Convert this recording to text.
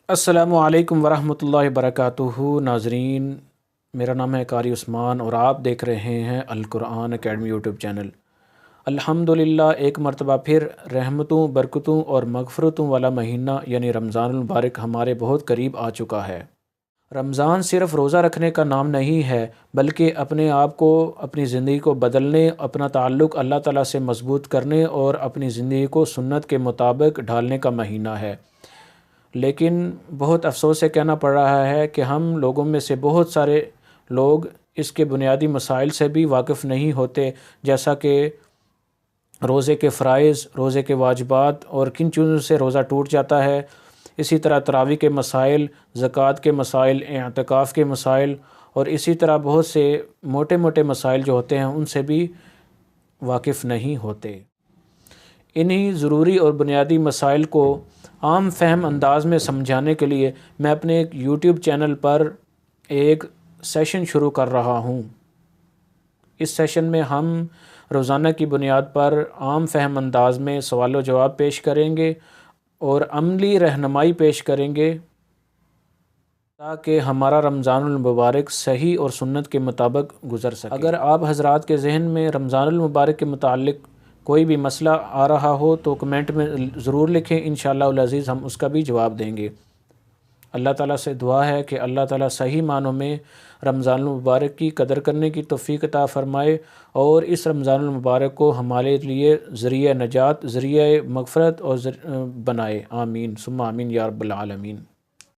السلام علیکم ورحمۃ اللہ وبرکاتہ ناظرین، میرا نام ہے قاری عثمان اور آپ دیکھ رہے ہیں القرآن اکیڈمی یوٹیوب چینل۔ الحمدللہ ایک مرتبہ پھر رحمتوں، برکتوں اور مغفرتوں والا مہینہ یعنی رمضان المبارک ہمارے بہت قریب آ چکا ہے۔ رمضان صرف روزہ رکھنے کا نام نہیں ہے، بلکہ اپنے آپ کو، اپنی زندگی کو بدلنے، اپنا تعلق اللہ تعالیٰ سے مضبوط کرنے اور اپنی زندگی کو سنت کے مطابق ڈھالنے کا مہینہ ہے۔ لیکن بہت افسوس سے کہنا پڑ رہا ہے کہ ہم لوگوں میں سے بہت سارے لوگ اس کے بنیادی مسائل سے بھی واقف نہیں ہوتے، جیسا کہ روزے کے فرائض، روزے کے واجبات اور کن چیزوں سے روزہ ٹوٹ جاتا ہے۔ اسی طرح تراویح کے مسائل، زکوٰۃ کے مسائل، اعتکاف کے مسائل اور اسی طرح بہت سے موٹے موٹے مسائل جو ہوتے ہیں ان سے بھی واقف نہیں ہوتے۔ انہی ضروری اور بنیادی مسائل کو عام فہم انداز میں سمجھانے کے لیے میں اپنے ایک یوٹیوب چینل پر ایک سیشن شروع کر رہا ہوں۔ اس سیشن میں ہم روزانہ کی بنیاد پر عام فہم انداز میں سوال و جواب پیش کریں گے اور عملی رہنمائی پیش کریں گے تاکہ ہمارا رمضان المبارک صحیح اور سنت کے مطابق گزر سکے۔ اگر آپ حضرات کے ذہن میں رمضان المبارک کے متعلق کوئی بھی مسئلہ آ رہا ہو تو کمنٹ میں ضرور لکھیں، انشاءاللہ العزیز ہم اس کا بھی جواب دیں گے۔ اللہ تعالیٰ سے دعا ہے کہ اللہ تعالیٰ صحیح معنوں میں رمضان المبارک کی قدر کرنے کی توفیق عطا فرمائے اور اس رمضان المبارک کو ہمارے لیے ذریعہ نجات، ذریعہ مغفرت اور بنائے۔ آمین ثم آمین یا رب العالمین۔